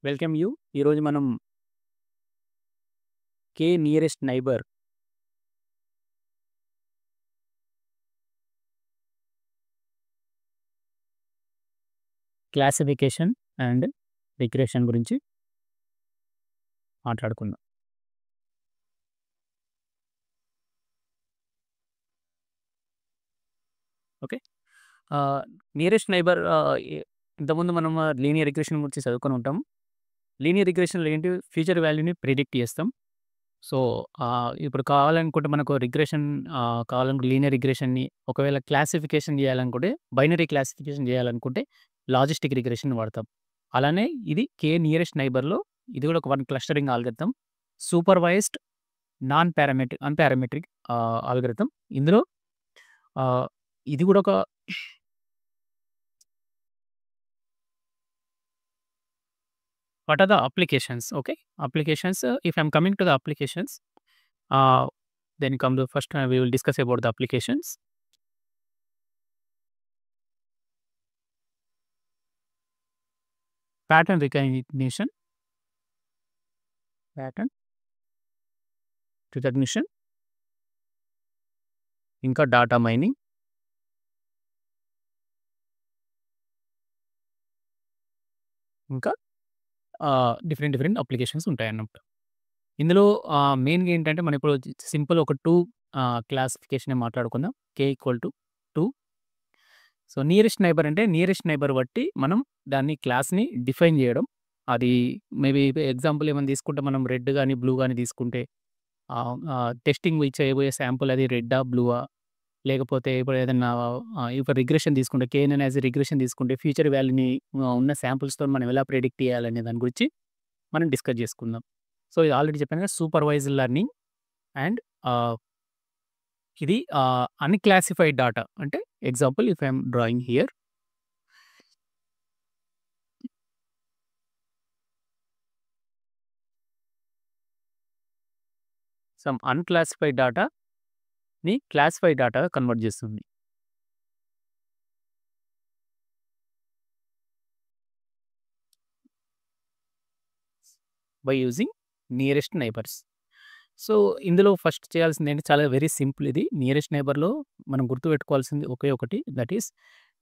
Welcome you. ఈరోజు మనం K nearest neighbour classification and regression గురించి మాట్లాడుకుందాం. ఓకే. నియరెస్ట్ నైబర్ ఇంతకుముందు మనం లీనియర్ రిగ్రెషన్ గురించి చదువుకొని ఉంటాం. లీనియర్ రిగ్రెషన్‌లో ఏంటి ఫ్యూచర్ వాల్యూని ప్రిడిక్ట్ చేస్తాం. సో, ఇప్పుడు కావాలనుకుంటే మనకు రిగ్రెషన్ కావాలనుకుంటే లీనియర్ రిగ్రెషన్‌ని ఒకవేళ క్లాసిఫికేషన్ చేయాలనుకుంటే బైనరీ క్లాసిఫికేషన్ చేయాలనుకుంటే లాజిస్టిక్ రిగ్రెషన్ వాడతాం. అలానే ఇది కే నియరెస్ట్ నైబర్‌లో ఇది కూడా ఒక one clustering algorithm. Supervised unparametric algorithm. ఇందులో ఆహ్, ఇది కూడా ఒక what are the applications? Okay. Applications if I am coming to the applications uh, then come to first we will discuss about the applications. Pattern recognition, pattern recognition, ఇంకా data mining, ఇంకా different applications ఉంటాయన్నమాట. ఇందులో మెయిన్‌గా ఏంటంటే మనం ఇప్పుడు simple ఒక 2 క్లాసిఫికేషనే మాట్లాడుకుందాం. k equal to 2. So, nearest neighbour అంటే నియరెస్ట్ నైబర్ బట్టి మనం దాన్ని క్లాస్‌ని డిఫైన్ చేయడం. అది మేబీ ఎగ్జాంపుల్ ఏమైనా తీసుకుంటే మనం రెడ్ గాని, బ్లూ గాని తీసుకుంటే టెస్టింగ్ చేయబోయే శాంపుల్ అది రెడ్డా? బ్లూవా? లేకపోతే ఇప్పుడు ఏదన్నా ఇప్పుడు రిగ్రెషన్ తీసుకుంటే కేఎన్ఎన్ యాస్ ఎ రిగ్రెషన్ తీసుకుంటే ఫ్యూచర్ వాల్యూని ఉన్న శాంపుల్స్‌తో మనం ఎలా ప్రెడిక్ట్ చేయాలనే దాని గురించి మనం డిస్కస్ చేసుకుందాం. సో, ఇది ఆల్రెడీ చెప్పాను కదా! సూపర్వైజ్డ్ లెర్నింగ్ అండ్ ఇది అన్‌క్లాసిఫైడ్ డాటా అంటే example if I am drawing here some unclassified డాటాని క్లాసిఫైడ్ డాటాగా కన్వర్ట్ చేస్తుంది. By using nearest neighbours. So, ఇందులో ఫస్ట్ చేయాల్సింది ఏంటి చాలా వెరీ సింపుల్ ఇది. నియరెస్ట్ నైబర్‌లో మనం గుర్తుపెట్టుకోవాల్సింది ఒకే ఒకటి that is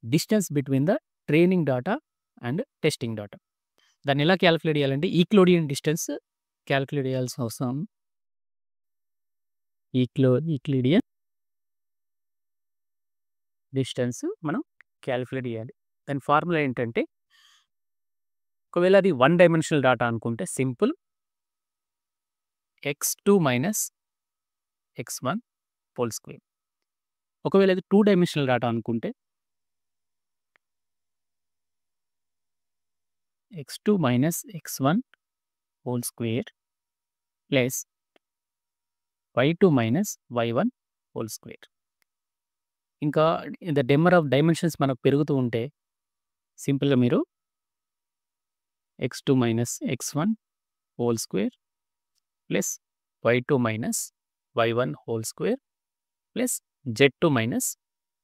distance between the training data and testing data. దాన్ని ఎలా కాలిక్యులేట్ చేయాలంటే ఈక్లోడియన్ డిస్టెన్స్ కాలిక్యులేట్ చేయాల్సిన అవసరం ఈక్లిడియన్ డిస్టెన్స్ మనం కాలిక్యులేట్ చేయాలి. దాని ఫార్ములా ఏంటంటే ఒకవేళ అది 1 డైమెన్షనల్ డాటా అనుకుంటే simple x2 minus x1 whole square. ఒకవేళ అది 2 డైమెన్షనల్ డాటా అనుకుంటే x2 minus x1 whole square plus y2 minus y1 whole square. ఇంకా ద నెంబర్ ఆఫ్ డైమెన్షన్స్ మనకు పెరుగుతూ ఉంటే సింపుల్‌గా మీరు x2 minus x1 whole square plus y2 minus y1 whole square plus z2 minus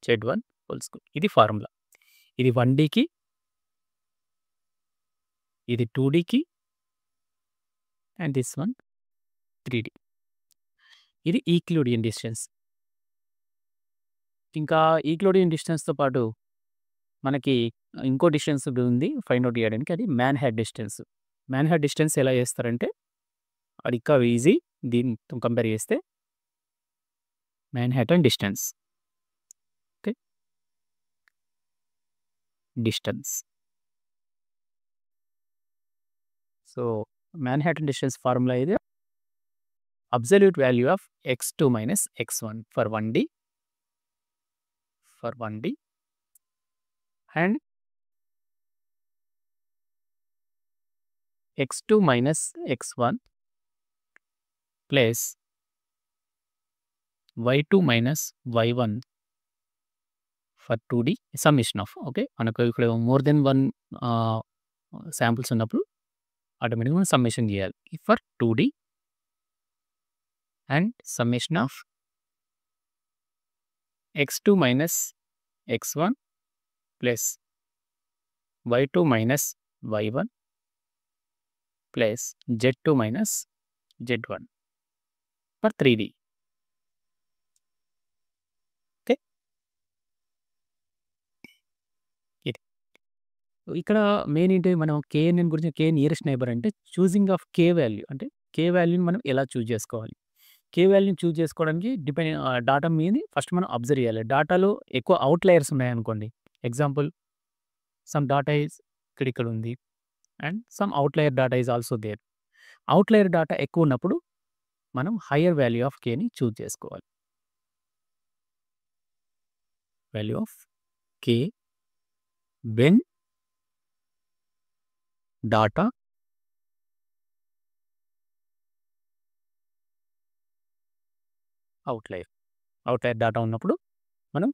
z1 whole square. ఇది formula. ఇది 1Dకి, ఇది 2Dకి and this one 3D. ఇది ఈక్లోడియన్ డిస్టెన్స్. ఇంకా ఈక్లోడియన్ డిస్టెన్స్‌తో పాటు మనకి ఇంకో డిస్టెన్స్ ఉంది ఫైండ్ ఔట్ చేయడానికి. అది మాన్హాటన్ డిస్టెన్స్. మాన్హాటన్ డిస్టెన్స్ ఎలా చేస్తారంటే అది ఇంకా ఈజీ దీనితో కంపేర్ చేస్తే Manhattan distance. Okay. Distance. So, Manhattan distance formula ఇది absolute value of x2 minus x1 for 1D and x2 minus x1 plus y2 minus y1 for 2D summation of. Okay. మనకు ఇక్కడ more than 1 samples ఉన్నప్పుడు ఆటోమేటిక్‌గా మనం summation చేయాలి. For 2D and summation of x2 minus x1 plus y2 minus y1 plus Z2 minus Z1 for 3D. Okay. ఇది. ఇక్కడ main ఏంటి మనం KNN గురించి నియరెస్ట్ నైబర్ అంటే చూసింగ్ ఆఫ్ వాల్యూ అంటే వాల్యూని మనం ఎలా చూజ్ చేసుకోవాలి. వాల్యూని చూజ్ చేసుకోవడానికి డాటా మీది ఫస్ట్ మనం అబ్జర్వ్ చేయాలి. డాటాలో ఎక్కువ అవుట్‌లయర్స్ ఉన్నాయనుకోండి. ఎగ్జాంపుల్ సమ్ డాటా ఈస్ ఇక్కడ ఉంది. And some outlier data is also there. Outlier data ఎక్కువ ఉన్నప్పుడు మనం హైయర్ వాల్యూ ఆఫ్ Kని చూజ్ చేసుకోవాలి. Value of K when data outlier data ఉన్నప్పుడు మనం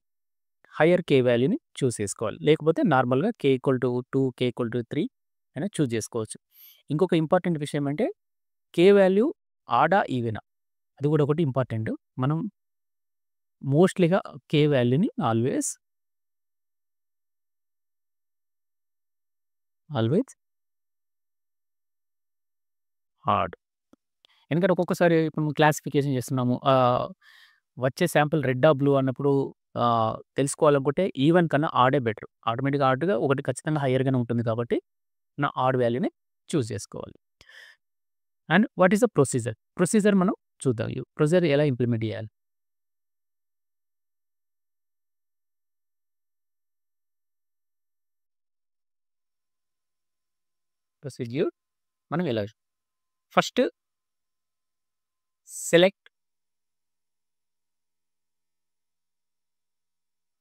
హైయర్ వాల్యూని చూజ్ చేసుకోవాలి. లేకపోతే నార్మల్‌గా K = 2, K = 3 అయినా చూజ్ చేసుకోవచ్చు. ఇంకొక ఇంపార్టెంట్ విషయం అంటే వాల్యూ ఆడా, ఈవెనా అది కూడా ఒకటి ఇంపార్టెంట్. మనం మోస్ట్‌లీగా వాల్యూని ఆల్వేస్ ఆడ్. ఎందుకంటే ఒక్కొక్కసారి ఇప్పుడు క్లాసిఫికేషన్ చేస్తున్నాము. వచ్చే శాంపిల్ రెడ్డా, బ్లూ అన్నప్పుడు తెలుసుకోవాలనుకుంటే ఈవెన్ కన్నా ఆడే బెటర్. ఆటోమేటిక్‌గా ఆడ్‌గా ఒకటి ఖచ్చితంగా హైయర్‌గానే ఉంటుంది కాబట్టి ఆడ్ వాల్యూని చూజ్ చేసుకోవాలి. And what is the procedure? Procedure మనం చూద్దాం. ఈ ప్రొసీజర్ ఎలా ఇంప్లిమెంట్ చేయాలి? ప్రొసీడ్యూర్ మనం ఎలా first select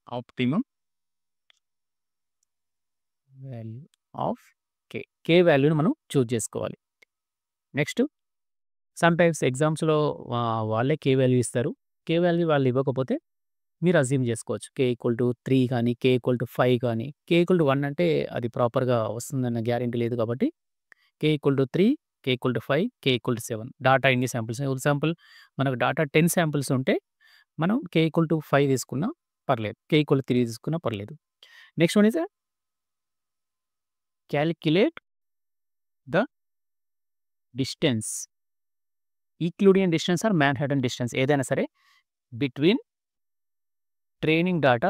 optimum value of వాల్యూని మనం చూజ్ చేసుకోవాలి. నెక్స్ట్ సమ్‌టైమ్స్ ఎగ్జామ్స్‌లో వాళ్ళే వాల్యూ ఇస్తారు. వాల్యూ వాళ్ళు ఇవ్వకపోతే మీరు అస్యూమ్ చేసుకోవచ్చు. K = 3 కానీ, K = 5 కానీ, K = 1 అంటే అది ప్రాపర్‌గా వస్తుందన్న గ్యారంటీ లేదు కాబట్టి K = 3, K = 5, K = 7 డాటా ఎన్ని శాంపిల్స్ ఎగ్జాంపుల్ మనకు డాటా 10 శాంపిల్స్ ఉంటే మనం K = 5 తీసుకున్నా పర్లేదు. K = 3 తీసుకున్నా పర్లేదు. Next one is calculate the distance Euclidean distance or Manhattan distance ఏదైనా సరే between training data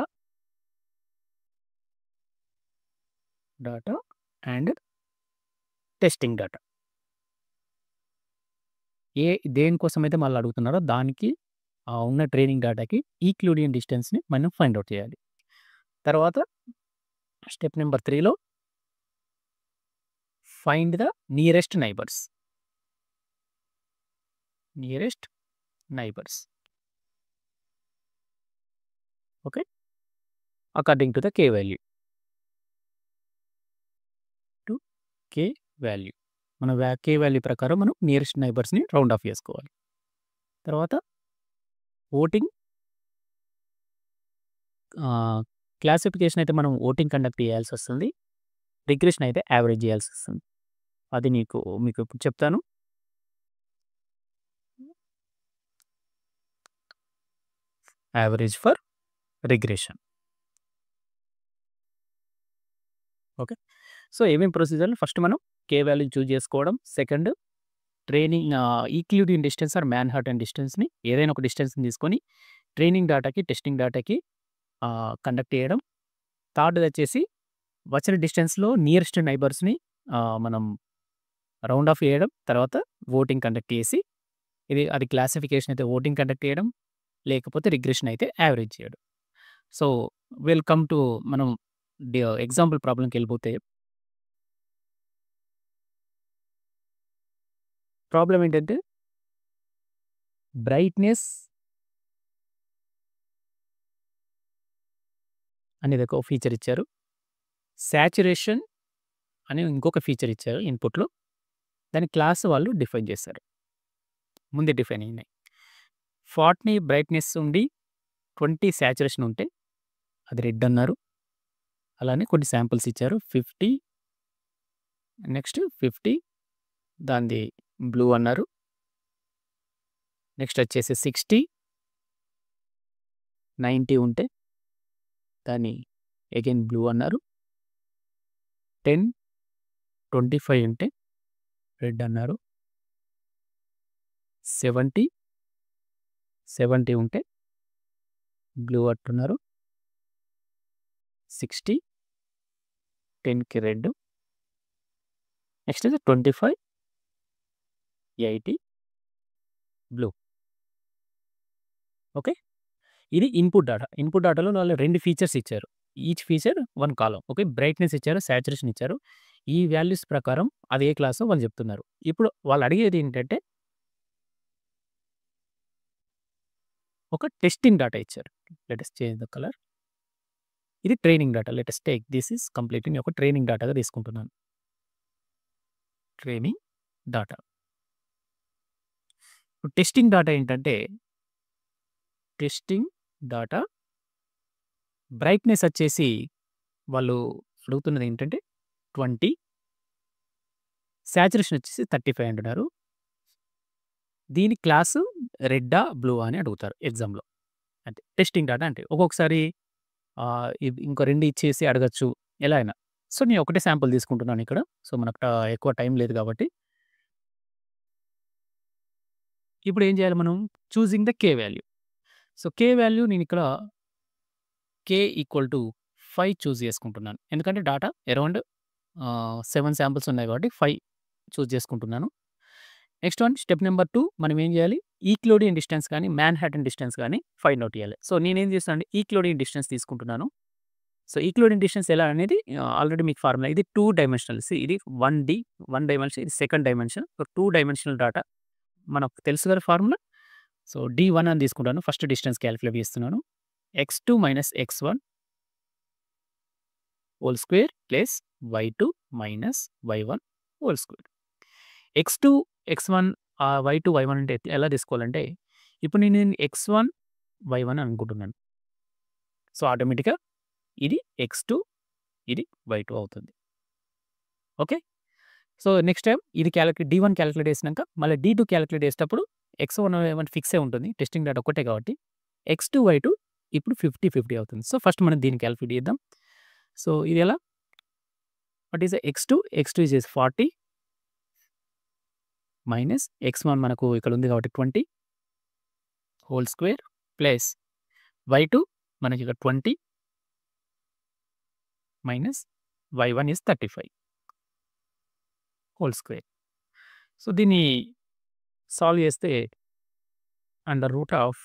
and testing data. దేనికోసమైతే మళ్ళీ అడుగుతున్నారో దానికి ఉన్న ట్రైనింగ్ డాటాకి ఈక్లూడియన్ డిస్టెన్స్‌ని మనం ఫైండ్ ఔట్ చేయాలి. తర్వాత స్టెప్ నెంబర్ 3లో find the nearest neighbours. Okay. According to the value. మన వాల్యూ ప్రకారం మనం నియరెస్ట్ నైబర్స్‌ని రౌండ్ ఆఫ్ చేసుకోవాలి. తర్వాత ఓటింగ్ క్లాసిఫికేషన్ అయితే మనం ఓటింగ్ కండక్ట్ చేయాల్సి వస్తుంది. రిగ్రెషన్ అయితే యావరేజ్ చేయాల్సి వస్తుంది. అది మీకు ఇప్పుడు చెప్తాను. Average for regression. Okay. So, ఏమేం ప్రొసీజర్‌లు ఫస్ట్ మనం వాల్యూని చూజ్ చేసుకోవడం. Second training Euclidean distance or Manhattan డిస్టెన్స్‌ని ఏదైనా ఒక డిస్టెన్స్‌ని తీసుకొని ట్రైనింగ్ డాటాకి, టెస్టింగ్ డాటాకి కండక్ట్ చేయడం. థర్డ్‌ది వచ్చేసి వచ్చిన డిస్టెన్స్‌లో నియరెస్ట్ నైబర్స్‌ని మనం రౌండ్ ఆఫ్ చేయడం. తర్వాత ఓటింగ్ కండక్ట్ చేసి అది క్లాసిఫికేషన్ అయితే ఓటింగ్ కండక్ట్ చేయడం. లేకపోతే రిగ్రెషన్ అయితే యావరేజ్ చేయడం. సో, కమ్ టు మనం ఎగ్జాంపుల్ ప్రాబ్లమ్‌కెళ్ళిపోతే ప్రాబ్లమ్ ఏంటంటే బ్రైట్‌నెస్ అనేది ఒక ఫీచర్ ఇచ్చారు. సాచురేషన్ అని ఇంకొక ఫీచర్ ఇచ్చారు ఇన్‌పుట్‌లో. దాని క్లాస్ వాళ్ళు డిఫైన్ చేశారు. ముందే డిఫైన్ అయినాయి. 40 బ్రైట్‌నెస్ ఉండి 20 సాచురేషన్ ఉంటే అది రెడ్ అన్నారు. అలానే కొన్ని శాంపిల్స్ ఇచ్చారు. 50 నెక్స్ట్ 50 దానిది బ్లూ అన్నారు. నెక్స్ట్ వచ్చేసి 60, 90 ఉంటే దాన్ని అగైన్ బ్లూ అన్నారు. 10, 25 ఉంటే రెడ్ అన్నారు. 70 ఉంటే బ్లూ అంటున్నారు. 60 10కి రెడ్. Next 25 80 blue. ఓకే. ఇది ఇన్‌పుట్ డాటా. ఇన్‌పుట్ డాటాలో వాళ్ళు 2 ఫీచర్స్ ఇచ్చారు. Each feature 1 column. Okay. Brightness ఇచ్చారు, సాచురేషన్ ఇచ్చారు. ఈ వాల్యూస్ ప్రకారం అది ఏ క్లాసో వాళ్ళు చెప్తున్నారు. ఇప్పుడు వాళ్ళు అడిగేది ఏంటంటే ఒక టెస్టింగ్ డాటా ఇచ్చారు. Let us change the colour. ఇది training data. Let us take this is completely నేను ఒక ట్రైనింగ్ డాటాగా తీసుకుంటున్నాను. Training data. ఇప్పుడు టెస్టింగ్ డాటా ఏంటంటే టెస్టింగ్ డాటా బ్రైట్‌నెస్ వచ్చేసి వాళ్ళు అడుగుతున్నది ఏంటంటే 20 సాచురేషన్ వచ్చేసి 35 అంటున్నారు. దీని క్లాసు రెడ్డా, బ్లూవా అని అడుగుతారు ఎగ్జామ్‌లో. అంటే టెస్టింగ్ డాటా అంటే ఒక్కొక్కసారి ఇది ఇంకో 2 ఇచ్చేసి అడగొచ్చు. ఎలా అయినా. సో, నేను ఒకటే శాంపుల్ తీసుకుంటున్నాను ఇక్కడ. సో, మనకు ఎక్కువ టైం లేదు కాబట్టి. ఇప్పుడు ఏం చేయాలి మనం? Choosing the K value. So, K value నేను ఇక్కడ కే ఈక్వల్ టు 5 చూజ్ చేసుకుంటున్నాను. ఎందుకంటే డాటా అరౌండ్ 7 శాంపుల్స్ ఉన్నాయి కాబట్టి 5 చూజ్ చేసుకుంటున్నాను. నెక్స్ట్ వన్ స్టెప్ నెంబర్ 2 మనం ఏం చేయాలి? ఈక్లోడియన్ డిస్టెన్స్ కానీ, మాన్హాటన్ డిస్టెన్స్ కానీ ఫైండ్ ఔట్ చేయాలి. సో, నేనేం చేస్తానంటే ఈక్లోడియన్ డిస్టెన్స్ తీసుకుంటున్నాను. సో, ఈక్లోడియన్ డిస్టెన్స్ ఎలా అనేది ఆల్రెడీ మీకు ఫార్ములా. ఇది 2 డైమెన్షనల్. ఇది 1 డైమెన్షన్, ఇది second dimension. So, 2 dimensional data మనకు తెలుసు కదా ఫార్ములా. సో, D1 అని తీసుకుంటాను. ఫస్ట్ డిస్టెన్స్ క్యాలిక్యులేట్ చేస్తున్నాను. x2 - x1 whole square plus y2 - y1 whole square. x2, x1 y2, y1 అంటే ఎలా తీసుకోవాలంటే ఇప్పుడు నేను x1, y1 అనుకుంటున్నాను. సో, ఆటోమేటిక్‌గా ఇది x2, ఇది y2 అవుతుంది. ఓకే. సో, నెక్స్ట్ టైమ్ ఇది D1 క్యాలిక్యులేట్ చేసినాక మళ్ళీ D2 క్యాలిక్యులేట్ చేసేటప్పుడు x1, y1 ఫిక్సే ఉంటుంది. టెస్టింగ్ డాటా ఒక్కటే కాబట్టి x2, y2 ఇప్పుడు 50, 50 అవుతుంది. సో, ఫస్ట్ మనం దీన్ని క్యాలిక్యులేట్ చేద్దాం. సో, ఇది ఎలా? What is x2? x2 is 40 minus x1 మనకు ఇక్కడ ఉంది కాబట్టి 20 హోల్ స్క్వేర్ ప్లస్ y2 మనకి ఇక్కడ 20 minus y1 is 35 whole square. So, దీన్ని సాల్వ్ చేస్తే under root of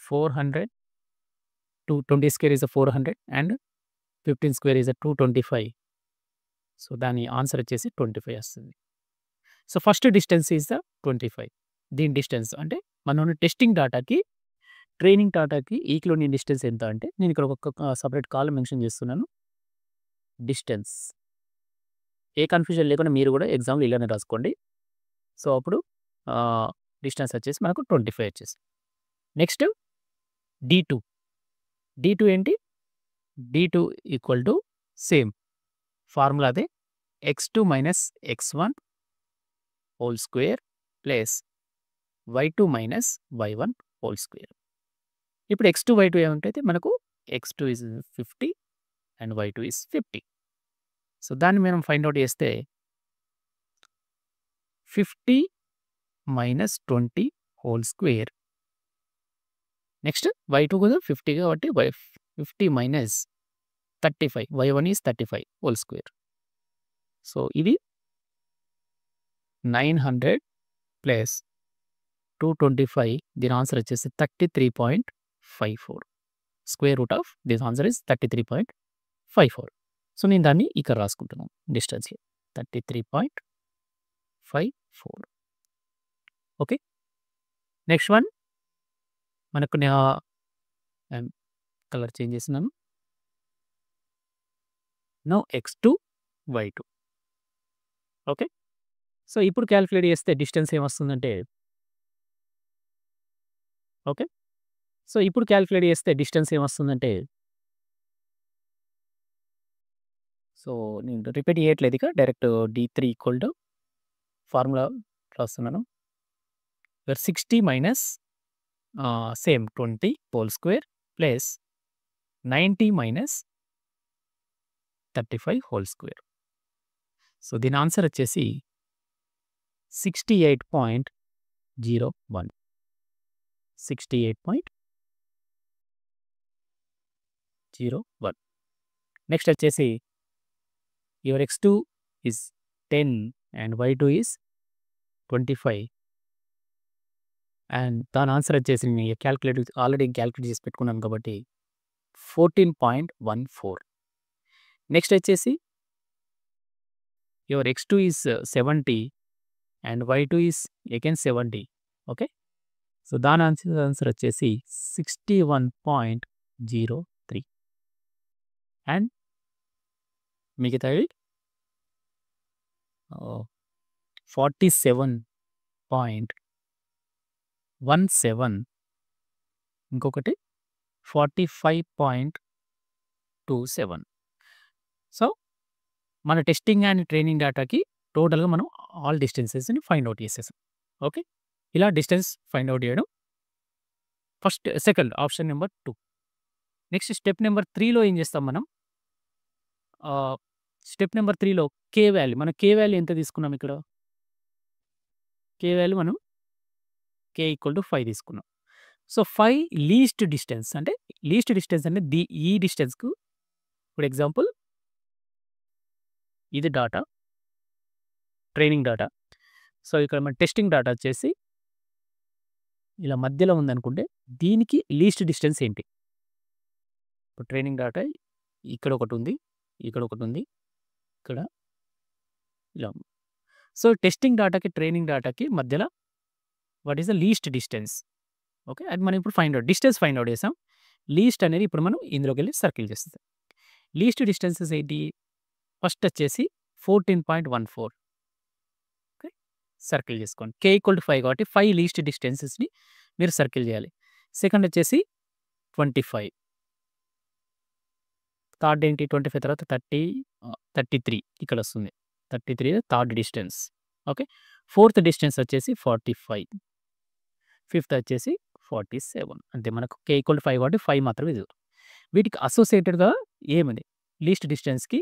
400 20 square is 400 and 15 square is 225. So, దాని ఆన్సర్ వచ్చేసి 25 వస్తుంది. So, first distance is 25. దీని డిస్టెన్స్ అంటే మనం టెస్టింగ్ డాటాకి, ట్రైనింగ్ డాటాకి ఈక్లోడియన్ డిస్టెన్స్ ఎంత అంటే నేను ఇక్కడ ఒక సెపరేట్ కాలమ్ మెన్షన్ చేస్తున్నాను. డిస్టెన్స్. ఏ కన్‌ఫ్యూజన్ లేకుండా మీరు కూడా ఎగ్జామ్‌లో ఇలానే రాసుకోండి. సో, అప్పుడు డిస్టెన్స్ వచ్చేసి మనకు 25 వచ్చేసింది. Next D2. D2 ఏంటి? D2 equal to same formula అదే x2 - x1 whole square plus y2 - y1 whole square. ఇప్పుడు x2, y2 ఏముంటైతే మనకు x2 is 50 and y2 is 50. So, దాన్ని మనం ఫైండ్ ఔట్ చేస్తే 50 - 20 హోల్ స్క్వేర్. నెక్స్ట్ y2 కూడా 50 కాబట్టి 50 - 35 y1 is 35 whole square. So, ఇది 900 plus 225 దీని ఆన్సర్ వచ్చేసి 33.54. Square root of this answer is 33.54. So, నేను దాన్ని ఇక్కడ రాసుకుంటున్నాను డిస్టెన్స్‌లో 33.54. ఓకే. నెక్స్ట్ వన్ మనకు కలర్ చేంజ్ చేస్తున్నాను. Now x2, y2. Okay. So, ఇప్పుడు క్యాలిక్యులేట్ చేస్తే డిస్టెన్స్ ఏమొస్తుందంటే ఓకే. సో, ఇప్పుడు క్యాలిక్యులేట్ చేస్తే డిస్టెన్స్ ఏమొస్తుందంటే సో, నేను రిపీట్ చేయట్లేదు ఇక direct D3 equal to formula రాస్తున్నాను. 60 minus same 20 whole square plus 90 - 35 whole square. So, దీని ఆన్సర్ వచ్చేసి 68.01. 68.01. నెక్స్ట్ వచ్చేసి your x2 is 10 and y2 is 25 and దాని ఆన్సర్ వచ్చేసి నేను ఆల్రెడీ క్యాలిక్యులేట్ చేసి పెట్టుకున్నాను కాబట్టి 14.14. నెక్స్ట్ వచ్చేసి your x2 is 70 and y2 is again 70. Okay. So, దాని ఆన్సర్ వచ్చేసి 61.03 అండ్ మిగతావి 47.17, ఇంకొకటి 45.27. సో, మన టెస్టింగ్ అండ్ ట్రైనింగ్ డేటాకి టోటల్‌గా మనం ఆల్ డిస్టెన్సెస్‌ని ఫైండ్ ఔట్ చేసేసాం. ఓకే. ఇలా డిస్టెన్స్ ఫైండ్ ఔట్ చేయడం second option number 2. Next step number 3లో ఏం చేస్తాం మనం? స్టెప్ నెంబర్ 3లో కే వాల్యూ. మనం కే వాల్యూ ఎంత తీసుకున్నాం ఇక్కడ? కే వాల్యూ మనం కే = 5 తీసుకున్నాం. సో, 5 లీస్ట్ డిస్టెన్స్ అంటే ఈ డిస్టెన్స్‌కు ఫర్ ఎగ్జాంపుల్ ఇది డాటా, ట్రైనింగ్ డాటా. సో, ఇక్కడ మన టెస్టింగ్ డాటా వచ్చేసి ఇలా మధ్యలో ఉందనుకుంటే దీనికి లీస్ట్ డిస్టెన్స్ ఏంటి? ఇప్పుడు ట్రైనింగ్ డాటా ఇక్కడ ఒకటుంది, ఇక్కడ ఒకటుంది, ఇక్కడ ఇలా ఉంది. సో, టెస్టింగ్ డాటాకి, ట్రైనింగ్ డాటాకి మధ్యలో what is the least distance? Okay. అది మనం ఇప్పుడు డిస్టెన్స్ ఫైండ్ ఔట్ చేసాం. లీస్ట్ అనేది ఇప్పుడు మనం ఇందులోకెళ్ళి సర్కిల్ చేస్తాం. లీస్ట్ డిస్టెన్సెస్ ఏంటి? ఫస్ట్ వచ్చేసి 14.14. ఓకే. సర్కిల్ చేసుకోండి. కే = 5 కాబట్టి 5 లీస్ట్ డిస్టెన్సెస్‌ని మీరు సర్కిల్ చేయాలి. సెకండ్ వచ్చేసి 25. థర్డ్ ఏంటి? 25 తర్వాత 33 ఇక్కడ వస్తుంది. 33 third distance. Okay. Fourth distance వచ్చేసి 45. ఫిఫ్త్ వచ్చేసి 47. అంతే. మనకు కే = 5 కాబట్టి 5 మాత్రమే ఇది. వీటికి అసోసియేటెడ్‌గా ఏముంది? లీస్ట్ డిస్టెన్స్‌కి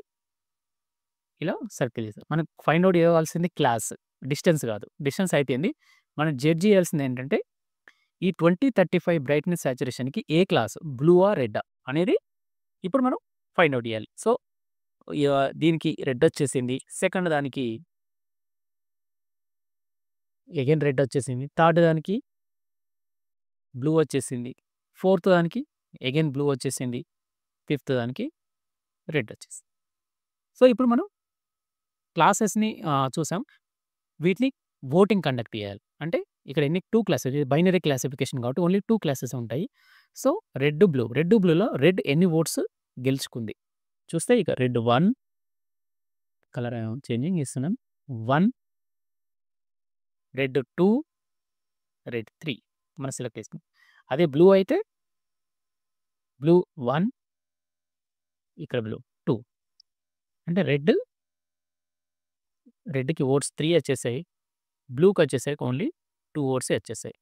ఇలా సర్కిల్ చేసాం. మనం ఫైండ్ ఔట్ చేయాల్సింది క్లాస్, డిస్టెన్స్ కాదు. డిస్టెన్స్ అయిపోయింది. మనం జడ్జ్ చేయాల్సింది ఏంటంటే ఈ 20, 35 బ్రైట్‌నెస్ సాచురేషన్‌కి ఏ క్లాస్? బ్లూవా? రెడ్డా? అనేది ఇప్పుడు మనం ఫైండ్ ఔట్ చేయాలి. సో, దీనికి రెడ్ వచ్చేసింది. సెకండ్ దానికి అగైన్ రెడ్ వచ్చేసింది. థర్డ్ దానికి బ్లూ వచ్చేసింది. ఫోర్త్ దానికి అగైన్ బ్లూ వచ్చేసింది. ఫిఫ్త్ దానికి రెడ్ వచ్చేసింది. సో, ఇప్పుడు మనం క్లాసెస్‌ని చూసాం. వీటిని వోటింగ్ కండక్ట్ చేయాలి. అంటే ఇక్కడ ఎన్ని 2 క్లాసెస్, బైనరీ క్లాసిఫికేషన్ కాబట్టి ఓన్లీ 2 క్లాసెస్ ఉంటాయి. సో, రెడ్, బ్లూలో రెడ్ ఎన్ని ఓట్స్ గెలుచుకుంది? చూస్తే ఇక రెడ్ 1 కలర్ చేంజింగ్ ఇస్తున్నాం. 1, రెడ్ 2, రెడ్ 3 మనం సెలెక్ట్ చేసుకున్నాం. అదే బ్లూ అయితే బ్లూ 1, ఇక్కడ బ్లూ 2. అంటే రెడ్‌కి ఓట్స్ 3 వచ్చేసాయి. బ్లూకి వచ్చేసరికి ఓన్లీ 2 ఓట్సే వచ్చేసాయి.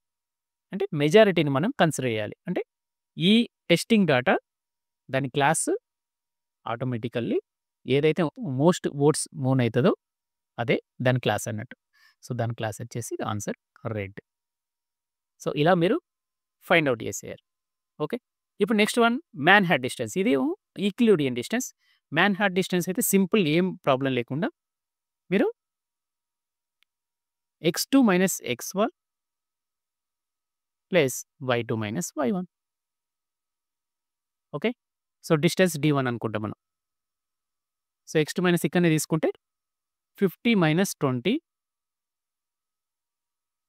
అంటే మెజారిటీని మనం కన్సిడర్ చేయాలి. అంటే ఈ టెస్టింగ్ డాటా దాని క్లాస్ ఆటోమేటికల్లీ ఏదైతే మోస్ట్ ఓట్స్ మూవ్ అవుతుందో అదే దాని క్లాస్ అన్నట్టు. సో, దాని క్లాస్ వచ్చేసి ఆన్సర్ రెడ్. సో, ఇలా మీరు ఫైండ్ ఔట్ చేసేయాలి. ఓకే. ఇప్పుడు నెక్స్ట్ వన్ మ్యాన్‌హాటన్ డిస్టెన్స్. ఇది యూక్లిడియన్ డిస్టెన్స్. మ్యాన్‌హాటన్ డిస్టెన్స్ అయితే సింపుల్, ఏం ప్రాబ్లం లేకుండా మీరు x2 - x1 plus y2 - y1. Okay. So, distance d1 అనుకుంటాం మనం. సో, x2 - ఇక్కడనే తీసుకుంటే 50 - 20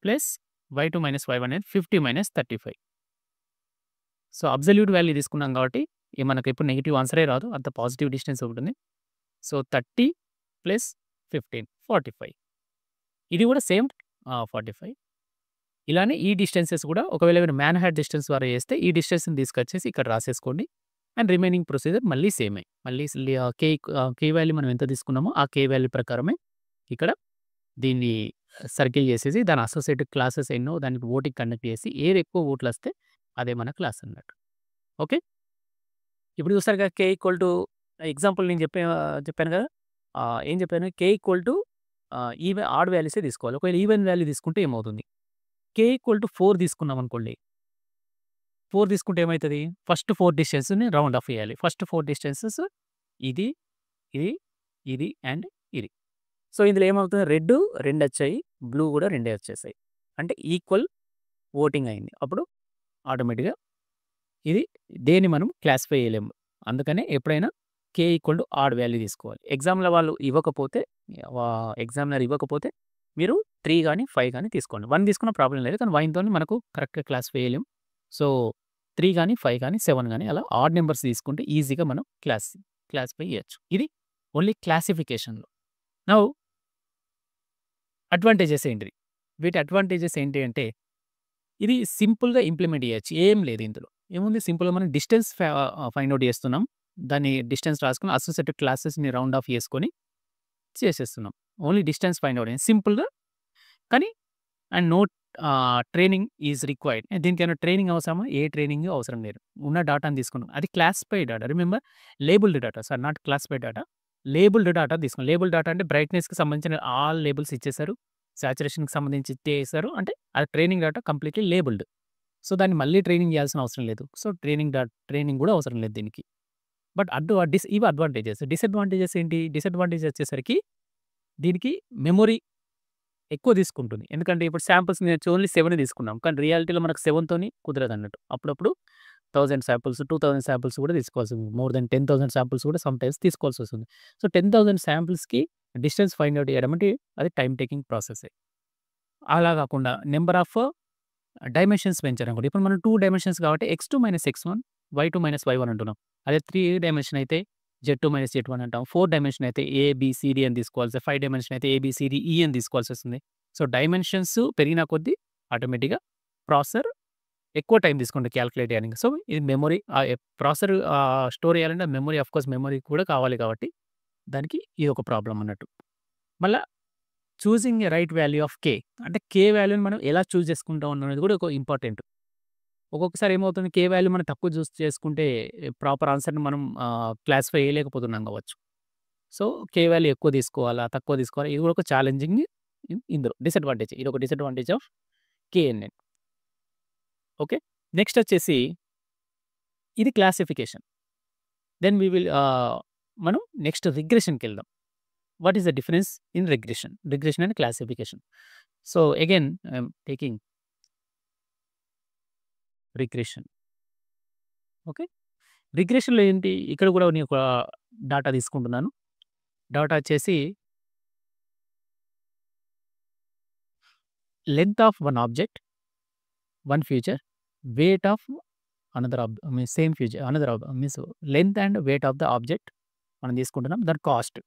ప్లస్ y2 - y1 అనేది 50 - 35. సో, అబ్సల్యూట్ వాల్యూ తీసుకున్నాం కాబట్టి మనకు ఎప్పుడు నెగెటివ్ ఆన్సరే రాదు. అంత పాజిటివ్ డిస్టెన్స్ ఉంటుంది. So, 30 plus 15 45. ఇది కూడా సేమ్ 45. ఇలానే ఈ డిస్టెన్సెస్ కూడా ఒకవేళ మీరు మ్యాన్‌హాటన్ డిస్టెన్స్ ద్వారా చేస్తే ఈ డిస్టెన్స్‌ని తీసుకొచ్చేసి ఇక్కడ రాసేసుకోండి. అండ్ రిమైనింగ్ ప్రొసీజర్ మళ్ళీ సేమే. మళ్ళీ కే వాల్యూ మనం ఎంత తీసుకున్నామో ఆ కే వాల్యూ ప్రకారమే ఇక్కడ దీన్ని సర్కిల్ చేసేసి దాని అసోసియేటెడ్ క్లాసెస్ ఎన్నో దానికి ఓటింగ్ కండక్ట్ చేసి ఏది ఎక్కువ ఓట్లు వస్తే అదే మన క్లాస్ అన్నట్టు. ఓకే. ఇప్పుడు చూసారుగా కే ఎగ్జాంపుల్ నేను చెప్పాను కదా! ఏం చెప్పాను k ఆడ్ వాల్యూసే తీసుకోవాలి. ఒకవేళ ఈవెన్ వాల్యూ తీసుకుంటే ఏమవుతుంది? k 4 తీసుకున్నామనుకోండి. 4 తీసుకుంటే ఏమైతది? ఫస్ట్ 4 డిస్టెన్స్‌ని రౌండ్ ఆఫ్ చేయాలి. ఫస్ట్ 4 డిస్టెన్సెస్ ఇది, ఇది, ఇది అండ్ ఇది. సో, ఇందులో ఏమవుతుంది? రెడ్ 2 వచ్చాయి. బ్లూ కూడా 2 వచ్చేసాయి. అంటే ఈక్వల్ వోటింగ్ అయింది. అప్పుడు ఆటోమేటిక్‌గా ఇది దేన్ని మనం క్లాసిఫై చేయలేము. అందుకనే ఎప్పుడైనా ఆడ్ వాల్యూ తీసుకోవాలి. ఎగ్జామ్‌లో వాళ్ళు ఇవ్వకపోతే ఎగ్జామినర్ ఇవ్వకపోతే మీరు 3 గాని, 5 గాని తీసుకోండి. 1 తీసుకున్న ప్రాబ్లమ్ లేదు. కానీ 1తోని మనకు కరెక్ట్‌గా క్లాసిఫై చేయలేం. సో, 3 గాని, 5 గాని, 7 గాని అలా ఆడ్ నంబర్స్ తీసుకుంటే ఈజీగా మనం క్లాసిఫై చేయొచ్చు. ఇది ఓన్లీ క్లాసిఫికేషన్‌లో. నౌ అడ్వాంటేజెస్ ఏంటిది? వీటి అడ్వాంటేజెస్ ఏంటి అంటే ఇది సింపుల్‌గా ఇంప్లిమెంట్ చేయొచ్చు. ఏం లేదు ఇందులో. ఏముంది సింపుల్‌గా మనం డిస్టెన్స్ ఫైండ్ ఔట్ చేస్తున్నాం. దాన్ని డిస్టెన్స్ రాసుకొని అసోసియేటెడ్ క్లాసెస్‌ని రౌండ్ ఆఫ్ చేసుకొని చేసేస్తున్నాం. ఓన్లీ డిస్టెన్స్ ఫైండ్ ఔట్ సింపుల్‌గా కానీ and no training is required. దీనికేమైనా ట్రైనింగ్ అవసరమా? ఏ ట్రైనింగ్ అవసరం లేదు. ఉన్న డాటాని తీసుకున్నాం. అది classified data. Remember labelled data sir not classified data. Labelled data తీసుకున్నాం. లేబుల్డ్ డాటా అంటే బ్రైట్‌నెస్‌కి సంబంధించిన ఆల్ లేబుల్స్ ఇచ్చేసారు. సాచురేషన్‌కి సంబంధించి ఇచ్చేసారు. అంటే అది training data completely labelled. So, దాన్ని మళ్ళీ ట్రైనింగ్ చేయాల్సిన అవసరం లేదు. సో, ట్రైనింగ్ కూడా అవసరం లేదు దీనికి. బట్ ఇవి అడ్వాంటేజెస్. డిసడ్వాంటేజెస్ ఏంటి? డిసడ్వాంటేజ్ వచ్చేసరికి దీనికి మెమరీ ఎక్కువ తీసుకుంటుంది. ఎందుకంటే ఇప్పుడు శాంపిల్స్ ఓన్లీ 7 తీసుకున్నాం. కానీ రియాలిటీలో మనకు 7తోని కుదరదన్నట్టు. అప్పుడప్పుడు 1000 శాంపిల్స్, 2000 శాంపిల్స్ కూడా తీసుకోవాల్సి ఉంది. మోర్ దెన్ 10,000 శాంపిల్స్ కూడా సమ్‌టైమ్స్ తీసుకోవాల్సొస్తుంది. సో, 10,000 శాంపిల్స్‌కి డిస్టెన్స్ ఫైండ్ ఔట్ చేయడం అంటే అది టైమ్ టేకింగ్ ప్రాసెసే. అలా కాకుండా నంబర్ ఆఫ్ డైమెన్షన్స్ పెంచారనుకోండి. ఇప్పుడు మనం 2 డైమెన్షన్స్ కాబట్టి x2 - x1, y2 - y1 అంటున్నాం. అదే 3 డైమెన్షన్ అయితే z2 - z1 అంటాం. 4 డైమెన్షన్ అయితే ఏ, బి, సి, డి అని తీసుకోవాల్సి 5 డైమెన్షన్ అయితే ఏ, బి, సి, డి, ఈ అని తీసుకోవాల్సొస్తుంది. సో, డైమెన్షన్స్ పెరిగిన కొద్దీ ఆటోమేటిక్‌గా ప్రాసెసర్ ఎక్కువ టైం తీసుకుంటుంది క్యాలిక్యులేట్ చేయడానికి. సో, ఇది మెమరీ ప్రాసెసర్ స్టోర్ చేయాలంటే మెమరీ ఆఫ్‌కోర్స్ మెమరీ కూడా కావాలి కాబట్టి దానికి ఇదొక ప్రాబ్లమ్ అన్నట్టు. మళ్ళా choosing a right value of K. అంటే కే వాల్యూని మనం ఎలా చూజ్ చేసుకుంటాం అనేది కూడా ఒక ఇంపార్టెంట్. ఒక్కొక్కసారి ఏమవుతుంది కే వాల్యూ మనం తక్కువ చూస్ చేసుకుంటే ప్రాపర్ ఆన్సర్‌ని మనం క్లాసిఫై చేయలేకపోతున్నాం కావచ్చు. సో, కే వాల్యూ ఎక్కువ తీసుకోవాలా? తక్కువ తీసుకోవాలా? ఇది కూడా ఒక ఛాలెంజింగ్ ఇందులో డిసడ్వాంటేజ్. ఇదొక disadvantage of KNN. Okay. Next వచ్చేసి ఇది క్లాసిఫికేషన్. దెన్ వి విల్ మనం నెక్స్ట్ రిగ్రెషన్‌కెళ్దాం. What is the difference in regression? Regression and classification. So, again I am taking regression. Okay. రిగ్రెషన్‌లో ఏంటి? ఇక్కడ కూడా నేను ఒక డాటా తీసుకుంటున్నాను. డాటా వచ్చేసి length of one object, one feature, weight of another same feature another means length and weight of the object మనం తీసుకుంటున్నాం. దాని కాస్ట్.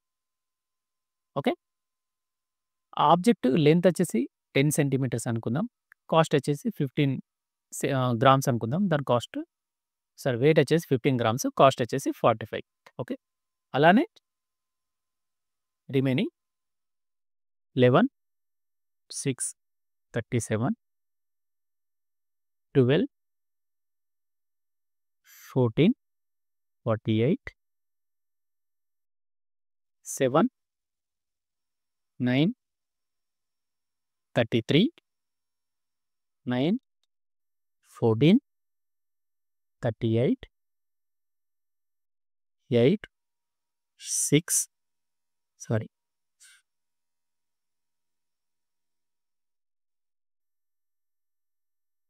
ఓకే. ఆ ఆబ్జెక్ట్ లెంగ్త్ వచ్చేసి 10 సెంటీమీటర్స్ అనుకుందాం. కాస్ట్ వచ్చేసి 15 గ్రామ్స్ అనుకుందాం. దాని కాస్ట్ వెయిట్ వచ్చేసి 15 గ్రామ్స్. కాస్ట్ వచ్చేసి 45. ఓకే. అలానే రిమైనింగ్ 11, 6, 37, 12, 14, 48, 7, 9, 33, 9, 14, 38, 8, 6 సారీ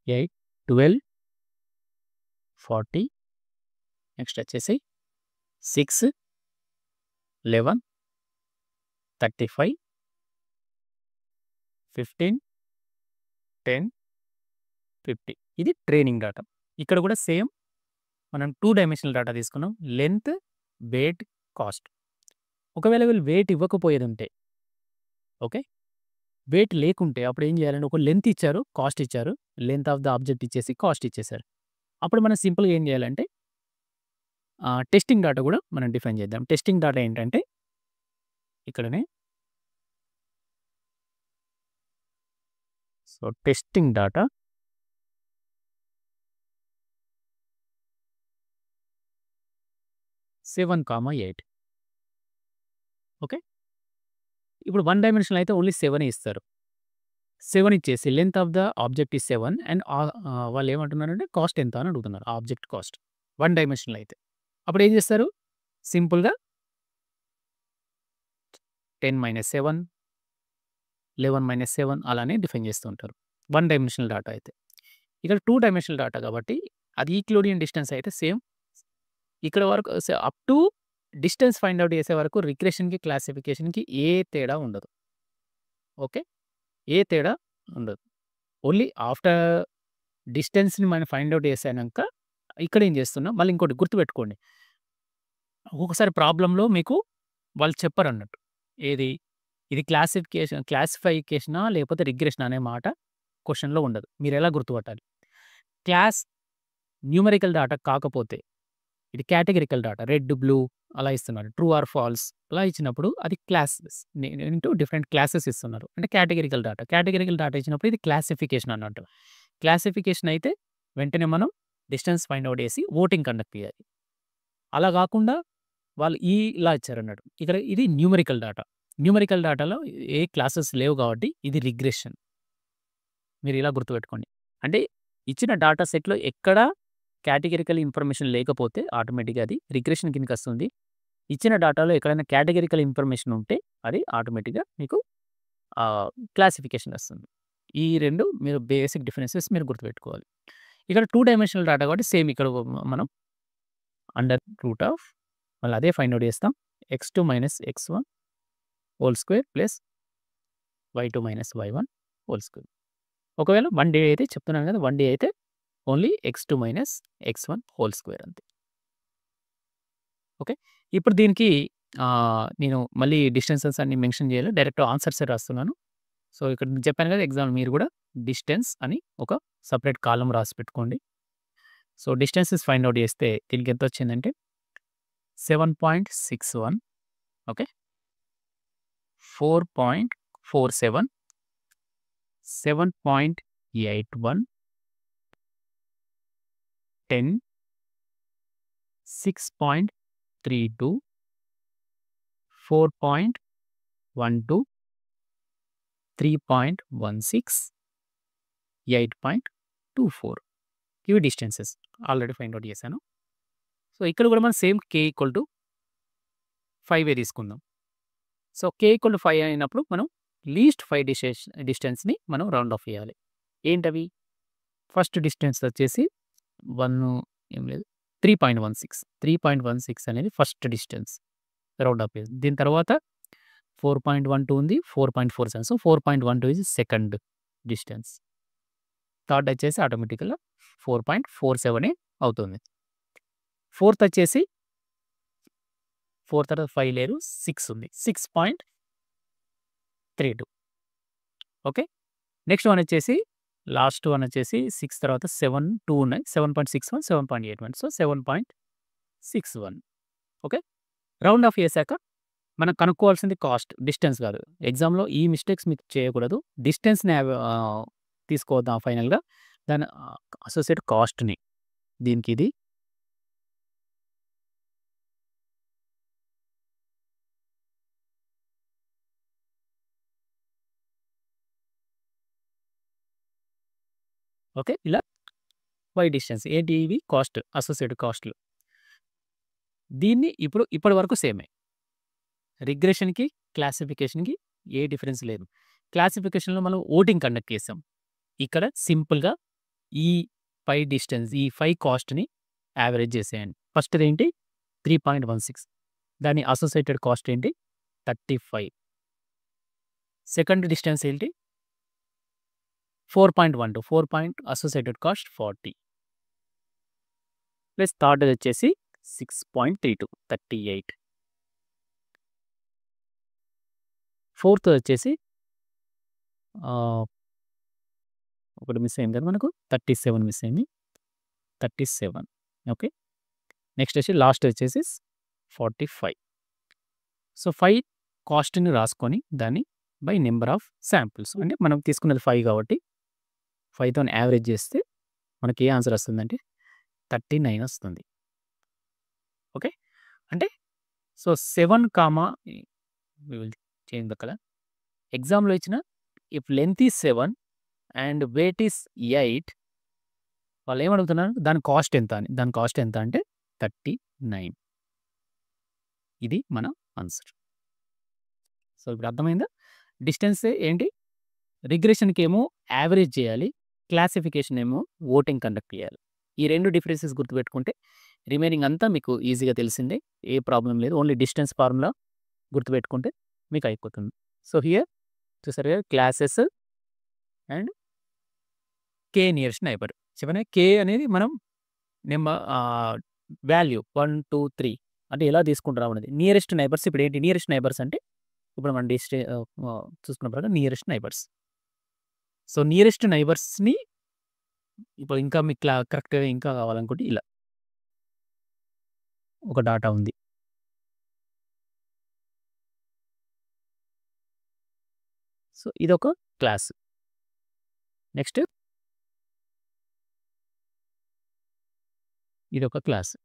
8, 12, 40 నెక్స్ట్ వచ్చేసి 6, 11, 35, 15, 10, 50. ఇది ట్రైనింగ్ డాటా. ఇక్కడ కూడా సేమ్ మనం 2 డైమెన్షనల్ డాటా తీసుకున్నాం. Length, weight, cost. ఒకవేళ వీళ్ళు వెయిట్ ఇవ్వకపోయేదుంటే ఓకే. వెయిట్ లేకుంటే అప్పుడు ఏం చేయాలంటే ఒక లెంగ్త్ ఇచ్చారు, కాస్ట్ ఇచ్చారు. లెంగ్త్ ఆఫ్ ద ఆబ్జెక్ట్ ఇచ్చేసి కాస్ట్ ఇచ్చేసారు. అప్పుడు మనం సింపుల్‌గా ఏం చేయాలంటే టెస్టింగ్ డాటా కూడా మనం డిఫైన్ చేద్దాం. టెస్టింగ్ డాటా ఏంటంటే ఇక్కడనే టెస్టింగ్ డాటా 7, 8. ఓకే. ఇప్పుడు 1 డైమెన్షనల్ అయితే ఓన్లీ 7 ఇస్తారు. 7 ఇచ్చేసి length of the object is 7 and వాళ్ళేమంటున్నారంటే కాస్ట్ ఎంత అని అడుగుతున్నారు. ఆబ్జెక్ట్ కాస్ట్ 1 డైమెన్షనల్ అయితే. అప్పుడేం చేస్తారు? సింపుల్‌గా 10 - 7, 11 - 7 అలానే డిఫైన్ చేస్తూ ఉంటారు. 1 డైమెన్షనల్ డాటా అయితే. ఇక్కడ 2 డైమెన్షనల్ డాటా కాబట్టి అది ఈక్లోడియన్ డిస్టెన్స్ అయితే సేమ్ ఇక్కడ వరకు up to distance find out చేసే వరకు రిగ్రెషన్‌కి, క్లాసిఫికేషన్‌కి ఏ తేడా ఉండదు. ఓకే. ఏ తేడా ఉండదు. ఓన్లీ ఆఫ్టర్ డిస్టెన్స్‌ని మనం ఫైండ్ ఔట్ చేసానంక ఇక్కడేం చేస్తున్నాం మళ్ళీ ఇంకోటి గుర్తుపెట్టుకోండి. ఒక్కొక్కసారి ప్రాబ్లమ్‌లో మీకు వాళ్ళు చెప్పరన్నట్టు. ఏది? ఇది క్లాసిఫికేషనా లేకపోతే రిగ్రెషనా అనే మాట క్వెషన్‌లో ఉండదు. మీరెలా గుర్తుపట్టాలి? క్లాస్ న్యూమరికల్ డాటా కాకపోతే ఇది కేటగరికల్ డాటా రెడ్, బ్లూ అలా ఇస్తున్నారు. ట్రూ ఆర్ ఫాల్స్ అలా ఇచ్చినప్పుడు అది క్లాసెస్ ఇంటూ డిఫరెంట్ క్లాసెస్ ఇస్తున్నారు. అంటే కేటగరికల్ డాటా. కేటగరికల్ డాటా ఇచ్చినప్పుడు ఇది క్లాసిఫికేషన్ అన్నట్టు. క్లాసిఫికేషన్ అయితే వెంటనే మనం డిస్టెన్స్ ఫైండ్ ఔట్ చేసి ఓటింగ్ కండక్ట్ చేయాలి. అలా కాకుండా వాళ్ళు ఇలా ఇచ్చారన్నట్టు. ఇక్కడ ఇది న్యూమరికల్ డాటా. న్యూమరికల్ డాటాలో ఏ క్లాసెస్ లేవు కాబట్టి ఇది రిగ్రెషన్. మీరు ఇలా గుర్తుపెట్టుకోండి. అంటే ఇచ్చిన డాటా సెట్‌లో ఎక్కడ కేటగరికల్ ఇన్ఫర్మేషన్ లేకపోతే ఆటోమేటిక్‌గా అది రిగ్రెషన్ కిందకొస్తుంది. ఇచ్చిన డాటాలో ఎక్కడైనా కేటగరికల్ ఇన్ఫర్మేషన్ ఉంటే అది ఆటోమేటిక్‌గా మీకు క్లాసిఫికేషన్ వస్తుంది. ఈ 2 మీరు బేసిక్ డిఫరెన్సెస్ మీరు గుర్తుపెట్టుకోవాలి. ఇక్కడ 2 డైమెన్షనల్ డాటా కాబట్టి సేమ్ ఇక్కడ మనం అండర్ రూట్ ఆఫ్ మళ్ళీ అదే ఫైండ్ ఔట్ చేస్తాం. x2 - x1 whole square plus y2 - y1 whole square. ఒకవేళ 1 డే అయితే చెప్తున్నాను కదా! 1 డే అయితే only x2 - x1 whole square అంతే. ఓకే. ఇప్పుడు దీనికి నేను మళ్ళీ డిస్టెన్సెస్ అన్ని మెన్షన్ చేయాలి. డైరెక్ట్ ఆన్సర్సే రాస్తున్నాను. సో, ఇక్కడ చెప్పాను కదా! ఎగ్జామ్ మీరు కూడా డిస్టెన్స్ అని ఒక సెపరేట్ కాలమ్ రాసి పెట్టుకోండి. సో, డిస్టెన్సెస్ ఫైండ్ ఔట్ చేస్తే దీనికి ఎంతొచ్చిందంటే 7.61 ఓకే. 4.47 7.81 10 6.32 4.12 3.16 8.24 ఇవి డిస్టెన్సెస్ ఆల్రెడీ ఫైండ్ ఔట్ చేశాను. సో, ఇక్కడ కూడా మనం సేమ్ k = 5 తీసుకుందాం. సో, k = 5 అయినప్పుడు మనం లీస్ట్ 5 డిస్టెన్స్‌ని మనం రౌండ్ ఆఫ్ చేయాలి. ఏంటవి? ఫస్ట్ డిస్టెన్స్ వచ్చేసి 1 ఏం లేదు 3.16 3.16 అనేది ఫస్ట్ డిస్టెన్స్ రౌండ్ ఆఫ్ చేయాలి. దీని తర్వాత 4.12 ఉంది. 4.47 so, 4.12 is second distance. Third వచ్చేసి ఆటోమేటిక్‌గా 4.47 అవుతుంది. ఫోర్త్ వచ్చేసి 4 తర్వాత 5 లేదు 6 ఉంది. 6.32 ఓకే. నెక్స్ట్ వన్ వచ్చేసి లాస్ట్ వన్ వచ్చేసి 6 తర్వాత 7, 2 ఉన్నాయి. 7.61 7.81 సో, 7.61 ఓకే. రౌండ్ ఆఫ్ చేశాక మనం కనుక్కోవాల్సింది కాస్ట్ డిస్టెన్స్ కాదు. ఎగ్జామ్‌లో ఈ మిస్టేక్స్ మీరు చేయకూడదు. డిస్టెన్స్‌ని తీసుకోవద్దాం ఫైనల్‌గా. దాని అసోసియేట్ కాస్ట్‌ని దీనికి ఇది ఓకే. ఇలా y డిస్టెన్స్ ఏంటి ఇవి కాస్ట్ అసోసియేటెడ్ కాస్ట్‌లు. దీన్ని ఇప్పటి వరకు సేమే. రిగ్రెషన్‌కి, క్లాసిఫికేషన్‌కి ఏ డిఫరెన్స్ లేదు. క్లాసిఫికేషన్‌లో మనం ఓటింగ్ కండక్ట్ చేసాం. ఇక్కడ సింపుల్‌గా ఈ 5 డిస్టెన్స్ ఈ 5 కాస్ట్‌ని యావరేజ్ చేసేయండి. ఫస్ట్‌దేంటి 3.16 దాని అసోసియేటెడ్ కాస్ట్ ఏంటి 35. సెకండ్ డిస్టెన్స్ ఏంటి 4.12 అసోసియేటెడ్ కాస్ట్ 40 ప్లస్ థర్డ్‌ది వచ్చేసి 6.32 38. ఫోర్త్ వచ్చేసి ఒకటి మిస్ అయింది కదా మనకు 37 మిస్ అయింది. 37 ఓకే. నెక్స్ట్ వచ్చి లాస్ట్ వచ్చేసి 45. సో, 5 కాస్ట్‌ని రాసుకొని దాన్ని బై నంబర్ ఆఫ్ శాంపిల్స్ అంటే మనం తీసుకున్నది 5 కాబట్టి 5తోని యావరేజ్ చేస్తే మనకి ఏ ఆన్సర్ వస్తుందంటే 39 వస్తుంది. ఓకే. అంటే so, 7, we will change the colour. ఎగ్జామ్‌లో ఇచ్చిన if length is 7 and weight is 8 వాళ్ళేమడుగుతున్నారు దాని కాస్ట్ ఎంత అని. దాని కాస్ట్ ఎంత అంటే 39. ఇది మన ఆన్సర్. సో, ఇప్పుడు అర్థమైందా? డిస్టెన్స్ ఏంటి? రిగ్రెషన్‌కేమో యావరేజ్ చేయాలి. క్లాసిఫికేషన్ ఏమో వోటింగ్ కండక్ట్ చేయాలి. ఈ 2 డిఫరెన్సెస్ గుర్తుపెట్టుకుంటే రిమైనింగ్ అంతా మీకు ఈజీగా తెలిసిందే. ఏ ప్రాబ్లమ్ లేదు. ఓన్లీ డిస్టెన్స్ ఫార్ములా గుర్తుపెట్టుకుంటే మీకు అయిపోతుంది. సో, హియర్ చూసారు కదా classes and K nearest neighbour. చెప్పానా కే అనేది మనం వాల్యూ 1, 2, 3 అంటే ఎలా తీసుకుంటున్నాం అనేది. నియరెస్ట్ నైబర్స్ ఇప్పుడు ఏంటి నియరెస్ట్ నైబర్స్ అంటే ఇప్పుడు మనం చూసుకున్న ప్రకారం నియరెస్ట్ నైబర్స్. సో, నియరెస్ట్ నైబర్స్‌ని ఇప్పుడు ఇంకా మీకు కరెక్ట్‌గా ఇంకా కావాలనుకుంటే ఇలా ఒక డాటా ఉంది. సో, ఇదొక క్లాస్. నెక్స్ట్ ఇదొక క్లాస్.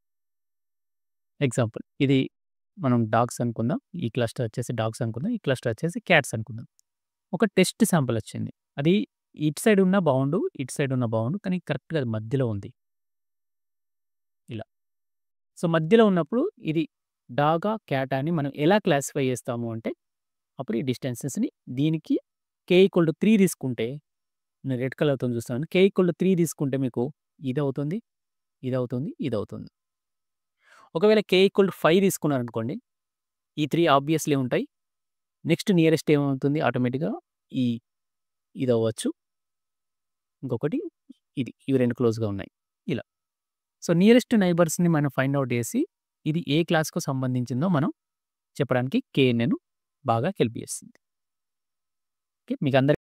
ఎగ్జాంపుల్ ఇది మనం డాగ్స్ అనుకుందాం. ఈ క్లస్టర్ వచ్చేసి డాగ్స్ అనుకుందాం. ఈ క్లస్టర్ వచ్చేసి క్యాట్స్ అనుకుందాం. ఒక టెస్ట్ శాంపుల్ వచ్చింది. అది ఇటు సైడ్ ఉన్నా బావుండు, ఇటు సైడ్ ఉన్నా బావుండు. కానీ కరెక్ట్‌గా అది మధ్యలో ఉంది. ఇలా. సో, మధ్యలో ఉన్నప్పుడు ఇది డాగా, క్యాటా అని మనం ఎలా క్లాసిఫై చేస్తాము అంటే అప్పుడు ఈ డిస్టెన్సెస్‌ని దీనికి k = 3 తీసుకుంటే నేను రెడ్ కలర్‌తో చూస్తున్నాను. k = 3 తీసుకుంటే మీకు ఇదవుతుంది, ఇదవుతుంది, ఇదవుతుంది. ఒకవేళ k = 5 తీసుకున్నారనుకోండి ఈ 3 ఆబ్వియస్‌లీ ఉంటాయి. నెక్స్ట్ నియరెస్ట్ ఏమవుతుంది ఆటోమేటిక్‌గా ఈ ఇదవ్వచ్చు. ఇంకొకటి ఇది. ఇవి 2 క్లోజ్‌గా ఉన్నాయి. ఇలా. సో, నియరెస్ట్ నైబర్స్‌ని మనం ఫైండ్ ఔట్ చేసి ఇది ఏ క్లాస్‌కు సంబంధించిందో మనం చెప్పడానికి KNN బాగా హెల్ప్ చేస్తుంది. ఓకే. మీకు అందరికి